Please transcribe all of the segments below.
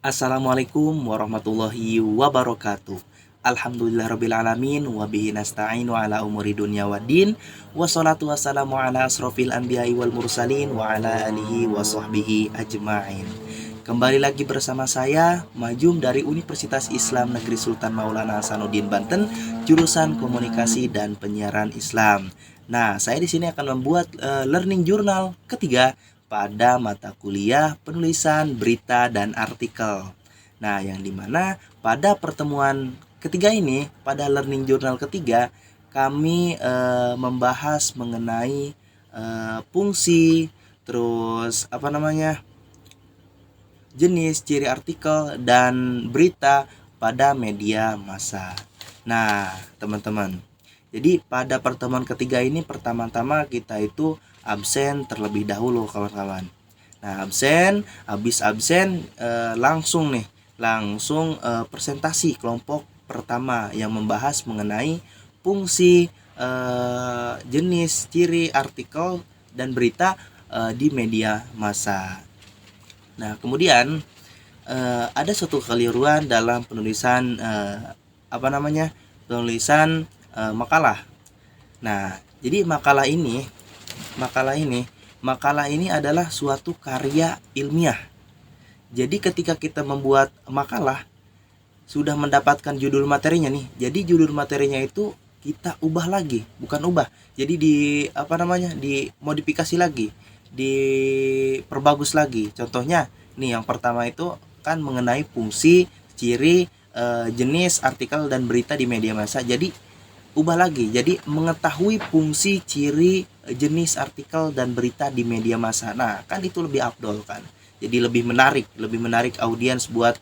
Assalamualaikum warahmatullahi wabarakatuh. Alhamdulillahirrabbilalamin. Wabihi nasta'inu ala umuri dunya waddin. Wassalatu wassalamu ala asrofil anbiya'i wal mursalin. Wa ala alihi wa sahbihi ajma'in. Kembali lagi bersama saya Majum dari Universitas Islam Negeri Sultan Maulana Hasanuddin Banten, jurusan Komunikasi dan Penyiaran Islam. Nah, saya di sini akan membuat learning journal ketiga pada mata kuliah penulisan berita dan artikel. Nah, yang dimana pada pertemuan ketiga ini, pada learning journal ketiga, kami membahas mengenai fungsi, terus jenis, ciri artikel dan berita pada media massa. Nah, teman-teman, jadi pada pertemuan ketiga ini pertama-tama kita itu absen terlebih dahulu, kawan-kawan. Nah, habis absen langsung presentasi kelompok pertama yang membahas mengenai fungsi, jenis, ciri artikel dan berita di media massa. Nah, kemudian ada suatu keliruan dalam penulisan penulisan makalah. Nah, jadi makalah ini adalah suatu karya ilmiah. Jadi ketika kita membuat makalah, sudah mendapatkan judul materinya nih. Jadi judul materinya itu kita ubah lagi, bukan ubah. Jadi dimodifikasi lagi, diperbagus lagi. Contohnya nih, yang pertama itu kan mengenai fungsi, ciri, jenis artikel dan berita di media massa. Jadi ubah lagi, jadi mengetahui fungsi, ciri, jenis artikel dan berita di media massa. Nah, kan itu lebih afdol kan. Jadi lebih menarik audiens buat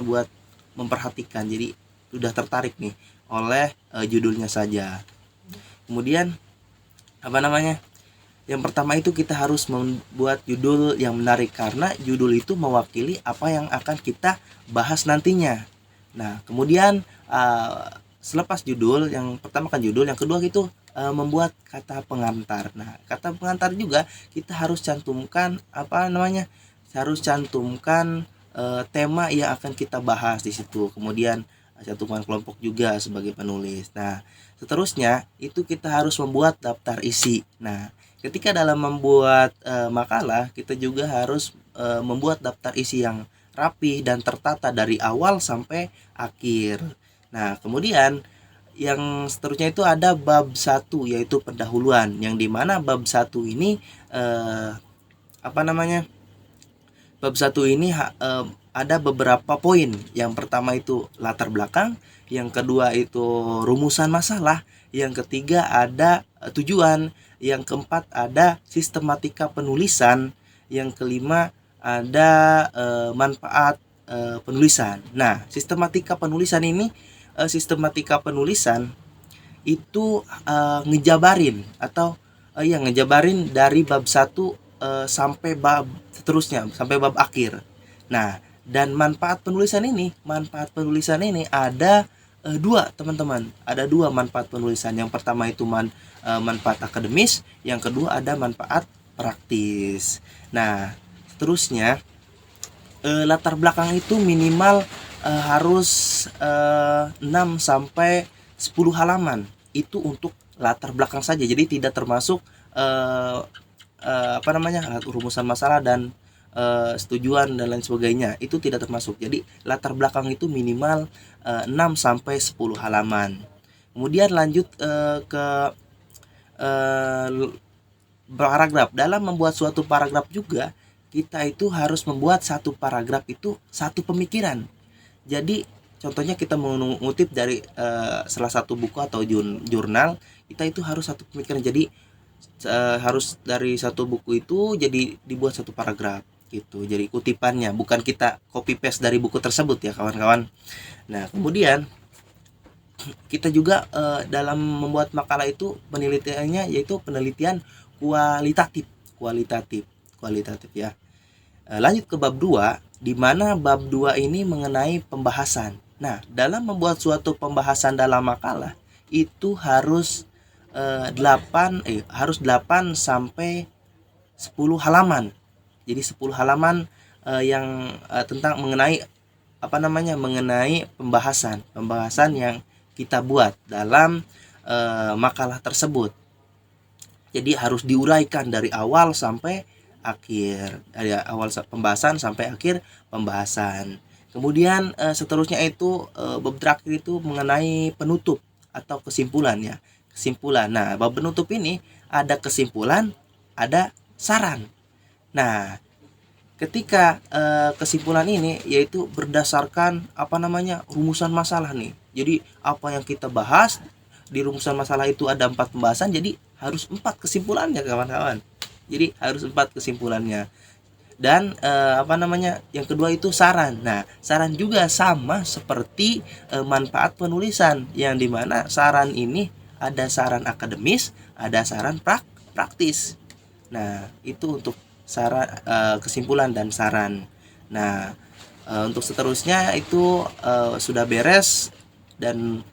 buat memperhatikan. Jadi sudah tertarik nih oleh judulnya saja. Kemudian yang pertama itu kita harus membuat judul yang menarik, karena judul itu mewakili apa yang akan kita bahas nantinya. Nah, kemudian selepas judul, yang pertama kan judul, yang kedua itu membuat kata pengantar. Nah, kata pengantar juga kita harus cantumkan tema yang akan kita bahas di situ. Kemudian cantumkan kelompok juga sebagai penulis. Nah, seterusnya itu kita harus membuat daftar isi. Nah, ketika dalam membuat makalah, kita juga harus membuat daftar isi yang rapi dan tertata dari awal sampai akhir. Nah, kemudian yang seterusnya itu ada bab 1, yaitu pendahuluan, yang dimana bab 1 ini bab 1 ini ada beberapa poin. Yang pertama itu latar belakang, yang kedua itu rumusan masalah, yang ketiga ada tujuan, yang keempat ada sistematika penulisan, yang kelima ada manfaat penulisan. Nah, sistematika penulisan itu ngejabarin dari bab 1 sampai bab seterusnya, sampai bab akhir. Nah, dan manfaat penulisan ini ada dua, teman-teman. Ada dua manfaat penulisan. Yang pertama itu manfaat akademis, yang kedua ada manfaat praktis. Nah, seterusnya latar belakang itu minimal harus 6 sampai 10 halaman. Itu untuk latar belakang saja. Jadi tidak termasuk rumusan masalah dan setujuan dan lain sebagainya. Itu tidak termasuk. Jadi latar belakang itu minimal 6 sampai 10 halaman. Kemudian lanjut ke paragraf. Dalam membuat suatu paragraf juga, kita itu harus membuat satu paragraf itu satu pemikiran. Jadi contohnya kita mengutip dari salah satu buku atau jurnal, kita itu harus satu pemikiran. Jadi harus dari satu buku itu jadi dibuat satu paragraf gitu. Jadi kutipannya, bukan kita copy paste dari buku tersebut ya, kawan-kawan. Nah, kemudian kita juga dalam membuat makalah itu penelitiannya yaitu penelitian kualitatif ya. Lanjut ke bab 2, di mana bab 2 ini mengenai pembahasan. Nah, dalam membuat suatu pembahasan dalam makalah itu harus 8 sampai 10 halaman. Jadi 10 halaman tentang mengenai pembahasan yang kita buat dalam makalah tersebut. Jadi harus diuraikan dari awal sampai akhir, dari awal pembahasan sampai akhir pembahasan. Kemudian seterusnya itu bab terakhir itu mengenai penutup atau kesimpulan ya. Kesimpulan. Nah, bab penutup ini ada kesimpulan, ada saran. Nah, ketika kesimpulan ini yaitu berdasarkan rumusan masalah nih. Jadi apa yang kita bahas di rumusan masalah itu ada 4 pembahasan, jadi harus 4 kesimpulannya kawan-kawan. Jadi harus 4 kesimpulannya. Dan yang kedua itu saran. Nah, saran juga sama seperti manfaat penulisan, yang dimana saran ini ada saran akademis, ada saran praktis. Nah, itu untuk saran, kesimpulan dan saran. Nah, untuk seterusnya itu sudah beres, dan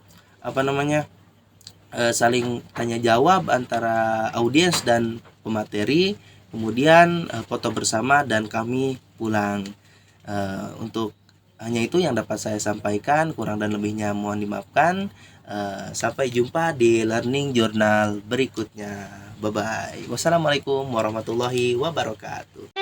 saling tanya jawab antara audiens dan pemateri, kemudian foto bersama dan kami pulang. Untuk hanya itu yang dapat saya sampaikan, kurang dan lebihnya mohon dimaafkan. Sampai jumpa di learning journal berikutnya. Bye bye. Wassalamualaikum warahmatullahi wabarakatuh.